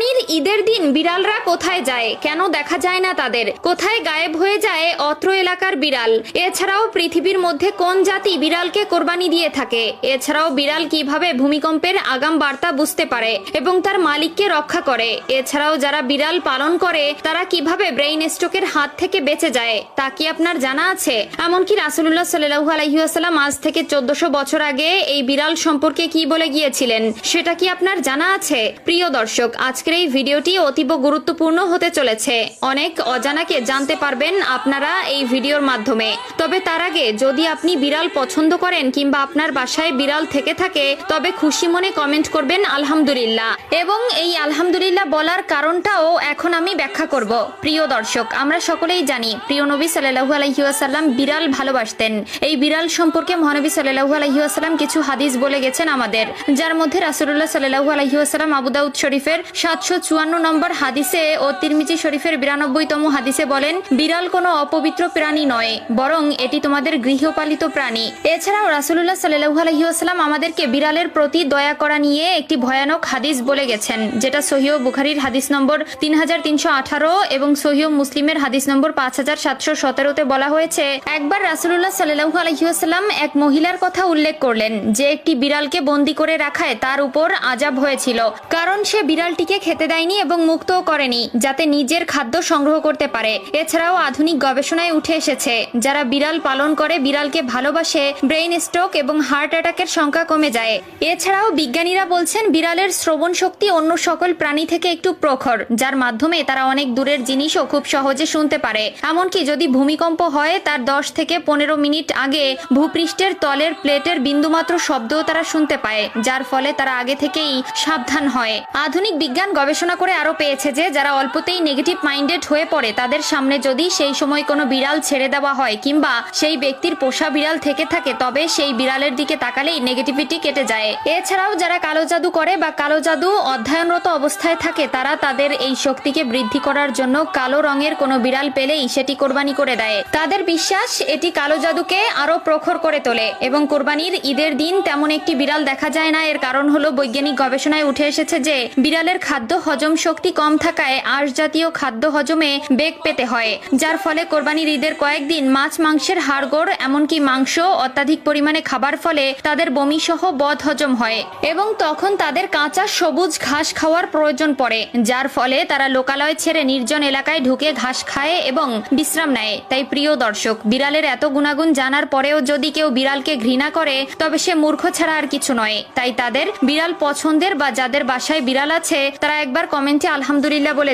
কোরবানির ঈদের দিন বিড়ালরা কোথায় যায়, কেন দেখা যায় না তাদের, কোথায় গায়েব হয়ে যায় অত্র এলাকার বিড়াল? এছাড়াও পৃথিবীর মধ্যে কোন জাতি বিড়ালকে কোরবানি দিয়ে থাকে? এছাড়াও বিড়াল কিভাবে ভূমিকম্পের আগাম বার্তা বুঝতে পারে এবং তার মালিককে রক্ষা করে? এছাড়াও যারা বিড়াল পালন করে তারা কিভাবে ব্রেইন স্ট্রোকের হাত থেকে বেঁচে যায় তা কি আপনার জানা আছে? এমনকি রাসূলুল্লাহ সাল্লাল্লাহু আলাইহি ওয়াসাল্লাম আজ থেকে 1400 বছর আগে এই বিড়াল সম্পর্কে কি বলে গিয়েছিলেন সেটা কি আপনার জানা আছে? প্রিয় দর্শক, আজকের এই ভিডিওটি অতীব গুরুত্বপূর্ণ হতে চলেছে। অনেক অজানাকে জানতে পারবেন আপনারা এই ভিডিওর মাধ্যমে। তবে তার আগে যদি আপনি বিড়াল পছন্দ করেন কিংবা আপনার বাসায় বিড়াল থেকে থাকে তবে খুশি মনে কমেন্ট করবেন আলহামদুলিল্লাহ, এবং এই আলহামদুলিল্লাহ বলার কারণটাও এখন আমি ব্যাখ্যা করব। প্রিয় দর্শক, আমরা সকলেই জানি প্রিয় নবী সাল্লাল্লাহু আলাইহি ওয়াসাল্লাম বিড়াল ভালোবাসতেন। এই বিড়াল সম্পর্কে মহানবী সাল্লাল্লাহু আলাইহি ওয়াসাল্লাম কিছু হাদিস বলে গেছেন আমাদের, যার মধ্যে রাসূলুল্লাহ সাল্লাল্লাহু আলাইহি ওয়াসাল্লাম আবু দাউদ শরীফের 754 নম্বর হাদিসে ও তিরমিজি শরীফের 92তম হাদিসে বলেন, বিড়াল কোনো অপবিত্র প্রাণী নয়, বরং এটি তোমাদের গৃহপালিত প্রাণী। এছাড়াও রাসূলুল্লাহ সাল্লাল্লাহু আলাইহি ওয়াসাল্লাম আমাদেরকে বিড়ালের প্রতি দয়া করা নিয়ে একটি ভয়ানক হাদিস বলে গেছেন, যেটা সহিহ বুখারীর হাদিস নম্বর 3318 এবং সহিহ মুসলিমের হাদিস নম্বর 5717তে বলা হয়েছে, একবার রাসূলুল্লাহ সাল্লাল্লাহু আলাইহি ওয়াসাল্লাম এক মহিলার কথা উল্লেখ করলেন যে একটি বিড়ালকে বন্দী করে রাখায় তার উপর আযাব হয়েছিল, কারণ সে বিড়ালটিকে খেতে দেয়নি এবং মুক্তও করেনি যাতে নিজের খাদ্য সংগ্রহ করতে পারে। এছাড়াও আধুনিক গবেষণায় উঠে এসেছে যারা বিড়াল পালন করে বিড়ালকে ভালোবাসে ব্রেইন স্ট্রোক এবং হার্ট অ্যাটাকের সংখ্যা কমে যায়। এছাড়াও বিজ্ঞানীরা বলছেন বিড়ালের শ্রবণ শক্তি অন্য সকল প্রাণী থেকে একটু প্রখর, যার মাধ্যমে তারা অনেক দূরের জিনিসও খুব সহজে শুনতে পারে। এমনকি যদি ভূমিকম্প হয় তার 10 থেকে 15 মিনিট আগে ভূপৃষ্ঠের তলের প্লেটের বিন্দুমাত্র শব্দও তারা শুনতে পায়, যার ফলে তারা আগে থেকেই সাবধান হয়। আধুনিক বিজ্ঞান গবেষণা করে আরো পেয়েছে যে যারা অল্পতেই নেগেটিভ মাইন্ডেড হয়ে পড়ে তাদের সামনে যদি সেই সময় কোনো বিড়াল ছেড়ে দেওয়া হয় কিংবা সেই ব্যক্তির পোষা বিড়াল থেকে থাকে তবে সেই বিড়ালের দিকে তাকালেই নেগেটিভিটি কেটে যায়। এছাড়াও যারা কালো জাদু করে বা কালো জাদু অধ্যয়নরত অবস্থায় থাকে তারা তাদের এই শক্তিকে বৃদ্ধি করার জন্য কালো রঙের কোনো বিড়াল পেলেই সেটি কোরবানি করে দেয়। তাদের বিশ্বাস এটি কালো জাদুকে আরো প্রখর করে তোলে এবং কোরবানির ঈদের দিন তেমন একটি বিড়াল দেখা যায় না। এর কারণ হলো বৈজ্ঞানিক গবেষণায় উঠে এসেছে যে বিড়ালের খাদ্য হজম শক্তি কম থাকায় আঁশ জাতীয় খাদ্য হজমে বেগ পেতে হয়, যার ফলে কোরবানির ঈদের কয়েকদিন মাছ মাংসের হাড়গোড় এমনকি মাংস অত্যাধিক পরিমাণে খাবার ফলে তাদের বমি সহ বদ হজম হয় এবং তখন তাদের কাঁচা সবুজ ঘাস খাওয়ার প্রয়োজন পড়ে, যার ফলে তারা লোকালয় ছেড়ে নির্জন এলাকায় ঢুকে ঘাস খায় এবং বিশ্রাম নেয়। তাই প্রিয় দর্শক, বিড়ালের এত গুণাগুণ জানার পরেও যদি কেউ বিড়ালকে ঘৃণা করে তবে সে মূর্খ ছাড়া আর কিছু নয়। তাই তাদের বিড়াল পছন্দের বা যাদের বাসায় বিড়াল আছে তারা একবার কমেন্টে আলহামদুলিল্লাহ বলে